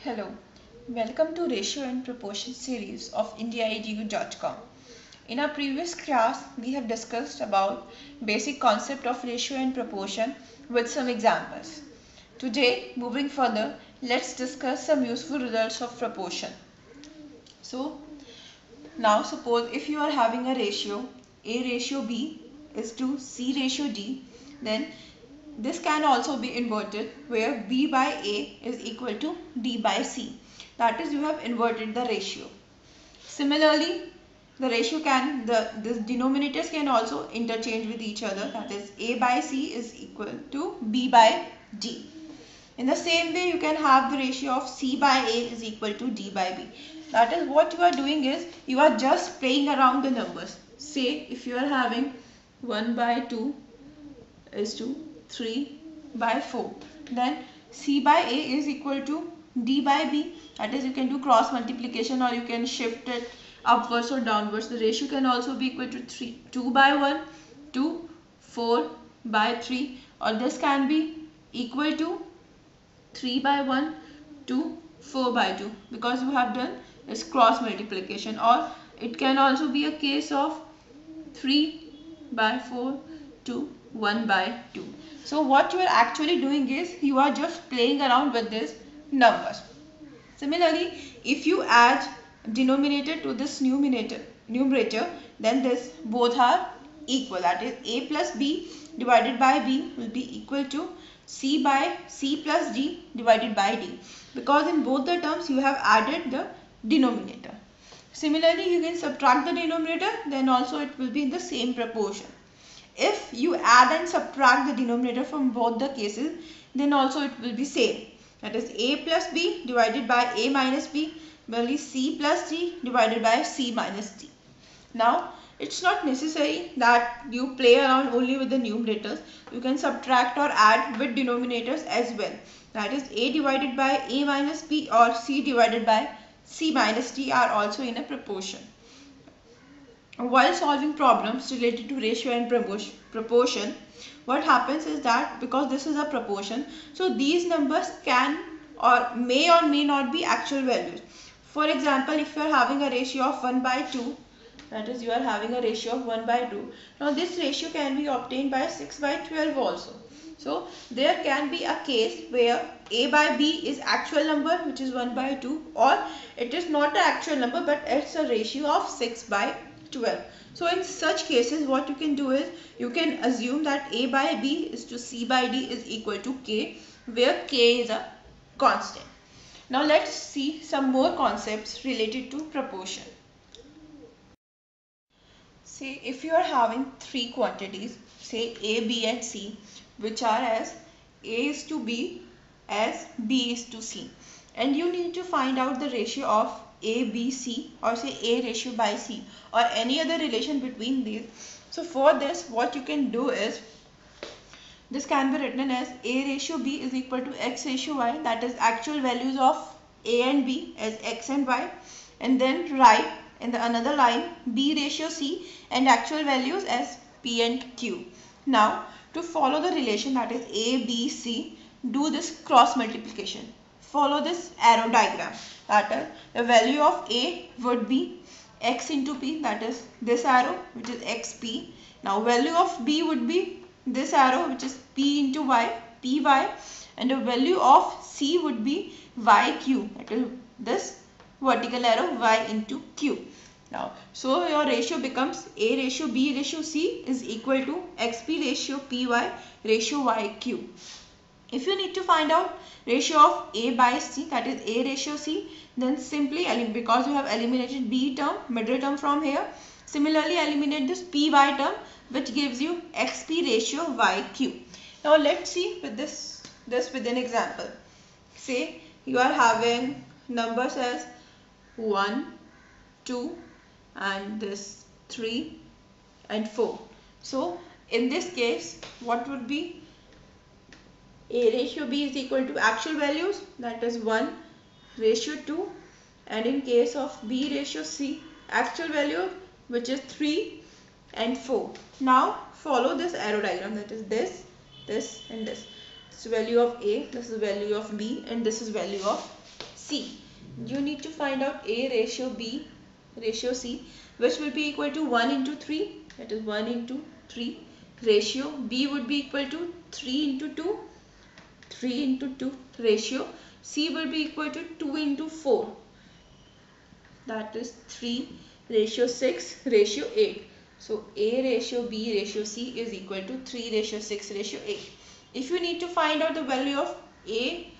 Hello, welcome to Ratio and Proportion series of indiaedu.com. In our previous class, we have discussed about basic concept of ratio and proportion with some examples. Today, moving further, let's discuss some useful results of proportion. So, now suppose if you are having a ratio A ratio B is to C ratio D, then this can also be inverted where B by A is equal to D by C. That is, you have inverted the ratio. Similarly, the ratio these denominators can also interchange with each other. That is, A by C is equal to B by D. In the same way, you can have the ratio of C by A is equal to D by B. That is, what you are doing is you are just playing around the numbers. Say if you are having 1 by 2 is to 3 by 4, then C by A is equal to D by B. That is, you can do cross multiplication or you can shift it upwards or downwards. The ratio can also be equal to 2 by 1 to 4 by 3, or this can be equal to 3 by 1 to 4 by 2, because you have done is cross multiplication, or it can also be a case of 3 by 4 to 1 by 2. So what you are actually doing is you are just playing around with these numbers. Similarly, if you add denominator to this numerator, then this both are equal. That is, A plus B divided by B will be equal to C by C plus D divided by D, because in both the terms you have added the denominator. Similarly, you can subtract the denominator, then also it will be in the same proportion. If you add and subtract the denominator from both the cases, then also it will be same. That is, A plus B divided by A minus B will be C plus D divided by C minus D. Now, it's not necessary that you play around only with the numerators. You can subtract or add with denominators as well. That is, A divided by A minus B or C divided by C minus D are also in a proportion. While solving problems related to ratio and proportion, what happens is that because this is a proportion, so these numbers can or may not be actual values. For example, if you are having a ratio of 1 by 2, that is, you are having a ratio of 1 by 2. Now this ratio can be obtained by 6 by 12 also. So there can be a case where A by B is actual number, which is 1 by 2, or it is not an actual number but it's a ratio of 6 by 12. So in such cases, what you can do is you can assume that A by B is to C by D is equal to K, where K is a constant. Now let's see some more concepts related to proportion. Say if you are having three quantities, say A, B and C, which are as A is to B as B is to C, and you need to find out the ratio of A, B, C, or say A ratio by C, or any other relation between these. So for this, what you can do is, this can be written as A ratio B is equal to X ratio Y, that is actual values of A and B as X and Y, and then write in the another line B ratio C and actual values as P and Q. Now to follow the relation, that is A, B, C, do this cross multiplication. Follow this arrow diagram. That is, the value of A would be X into P, that is this arrow, which is XP. Now value of B would be this arrow, which is P into Y, PY, and the value of C would be YQ, that is this vertical arrow Y into Q. Now, so your ratio becomes A ratio B ratio C is equal to XP ratio PY ratio YQ. If you need to find out ratio of A by C, that is A ratio C, then simply because you have eliminated B term, middle term from here, similarly eliminate this PY term, which gives you XP ratio YQ. Now let's see with this with an example. Say you are having numbers as 1, 2 and this 3 and 4. So in this case, what would be A ratio B is equal to actual values, that is 1 ratio 2, and in case of B ratio C, actual value, which is 3 and 4. Now follow this arrow diagram, that is this and this. This is value of A, this is value of B, and this is value of C. You need to find out A ratio B ratio C, which will be equal to 1 into 3, that is 1 into 3. Ratio B would be equal to 3 into 2, 3 into 2. Ratio C will be equal to 2 into 4, that is 3, ratio 6, ratio 8. So A ratio B ratio C is equal to 3 ratio 6 ratio 8. If you need to find out the value of A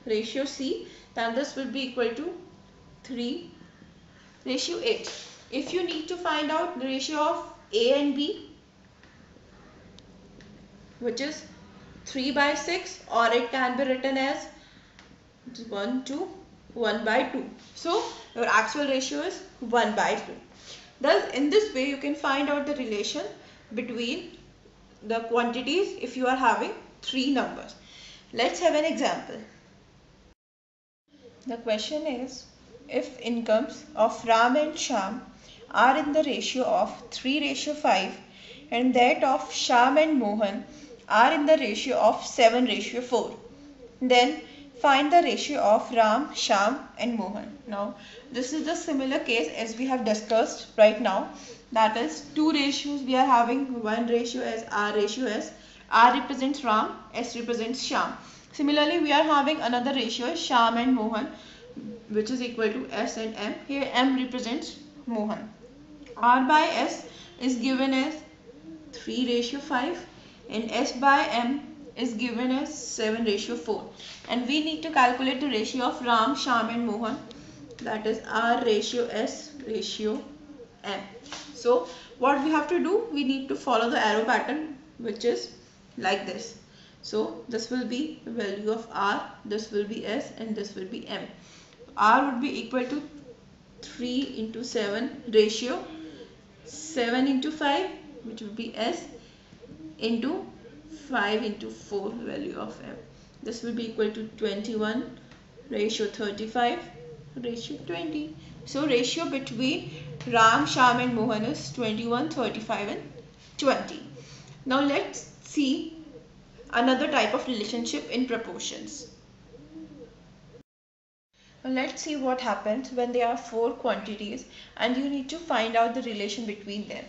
ratio C, then this will be equal to 3 ratio 8. If you need to find out the ratio of A and B, which is 3 by 6, or it can be written as 1 to 1 by 2. So your actual ratio is 1 by 2. Thus in this way you can find out the relation between the quantities if you are having 3 numbers. Let's have an example. The question is, if incomes of Ram and Shyam are in the ratio of 3 ratio 5 and that of Shyam and Mohan are in the ratio of 7 ratio 4, then find the ratio of Ram, Shyam and Mohan. Now this is the similar case as we have discussed right now. That is, two ratios we are having. One ratio as R ratio S. R represents Ram, S represents Shyam. Similarly, we are having another ratio Shyam and Mohan, which is equal to S and M. Here M represents Mohan. R by S is given as 3 ratio 5 and S by M is given as 7 ratio 4. And we need to calculate the ratio of Ram, Shyam and Mohan, that is R ratio S ratio M. So what we have to do, we need to follow the arrow pattern, which is like this. So this will be the value of R, this will be S and this will be M. R would be equal to 3 into 7 ratio 7 into 5, which would be S, into 5 into 4 value of M. This will be equal to 21 ratio 35 ratio 20. So ratio between Ram, Shyam and Mohan is 21, 35 and 20. Now let's see another type of relationship in proportions. Now let's see what happens when there are 4 quantities and you need to find out the relation between them.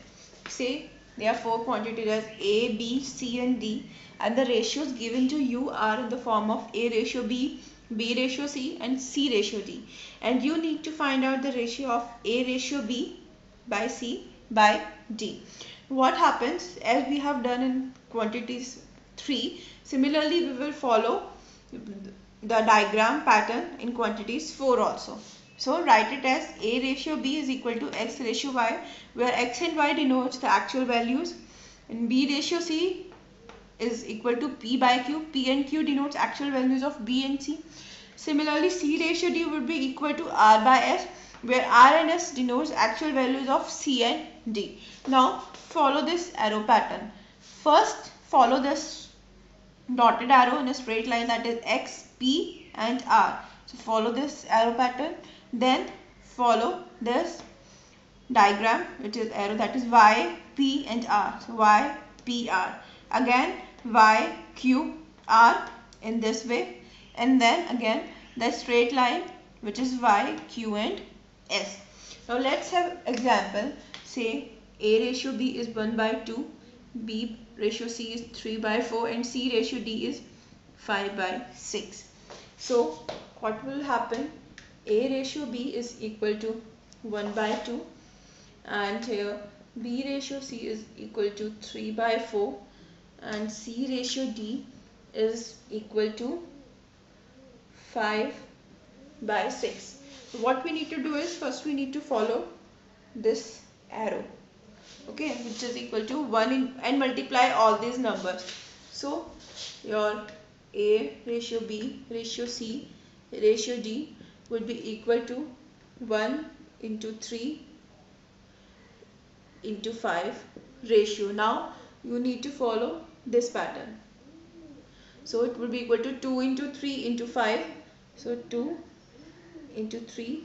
Say there are 4 quantities as A, B, C and D, and the ratios given to you are in the form of A ratio B, B ratio C and C ratio D. And you need to find out the ratio of A ratio B by C by D. What happens, as we have done in quantities 3, similarly we will follow the diagram pattern in quantities 4 also. So write it as A ratio B is equal to X ratio Y, where X and Y denotes the actual values, and B ratio C is equal to P by Q. P and Q denotes actual values of B and C. Similarly, C ratio D would be equal to R by S, where R and S denotes actual values of C and D. Now follow this arrow pattern. First follow this dotted arrow in a straight line, that is X, P and R. So follow this arrow pattern. Then follow this diagram, which is arrow, that is Y, P and R. So Y, P, R. Again Y, Q, R in this way. And then again the straight line, which is Y, Q and S. Now let's have example. Say A ratio B is 1 by 2, B ratio C is 3 by 4 and C ratio D is 5 by 6. So what will happen? A ratio B is equal to 1 by 2 and here B ratio C is equal to 3 by 4 and C ratio D is equal to 5 by 6. So what we need to do is, first we need to follow this arrow, okay, which is equal to 1 and multiply all these numbers. So your A ratio B ratio C ratio D would be equal to 1 into 3 into 5 ratio. Now you need to follow this pattern. So it will be equal to 2 into 3 into 5. So 2 into 3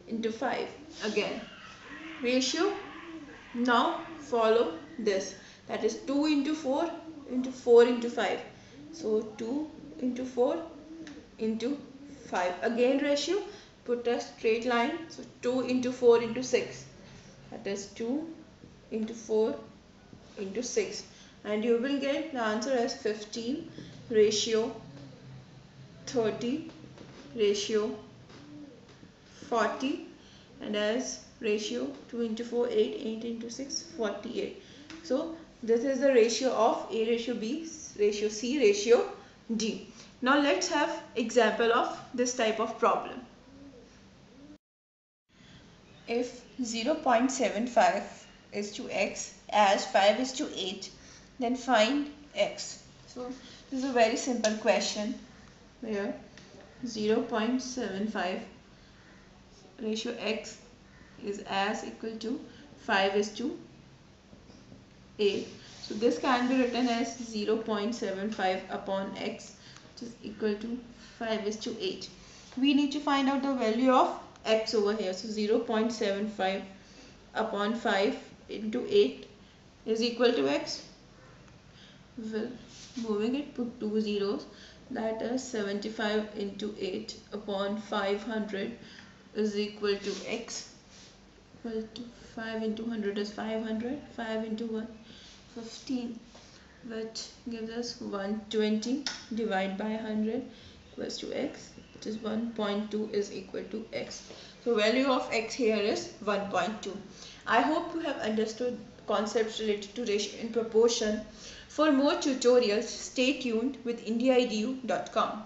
into 5 again. Ratio. Now follow this. That is 2 into 4 into 4 into 5. So 2 into 4 into 5. Again ratio, put a straight line. So 2 into 4 into 6. That is 2 into 4 into 6. And you will get the answer as 15 ratio 30 ratio 40, and as ratio 2 into 4 8, 8 into 6 48. So this is the ratio of A ratio B, ratio C, ratio D. Now let's have example of this type of problem. If 0.75 is to x as 5 is to 8, then find x. So this is a very simple question where 0.75 ratio x is as equal to 5 is to 8. So this can be written as 0.75 upon x, which is equal to 5 is to 8. We need to find out the value of x over here. So 0.75 upon 5 into 8 is equal to x. Well, moving it, put 2 zeros. That is 75 into 8 upon 500 is equal to x. Equal to 5 into 100 is 500. 5 into 1, 15, which gives us 120. Divide by 100 equals to x, which is 1.2 is equal to x. So value of x here is 1.2. I hope you have understood concepts related to ratio and proportion. For more tutorials, stay tuned with indiaedu.com.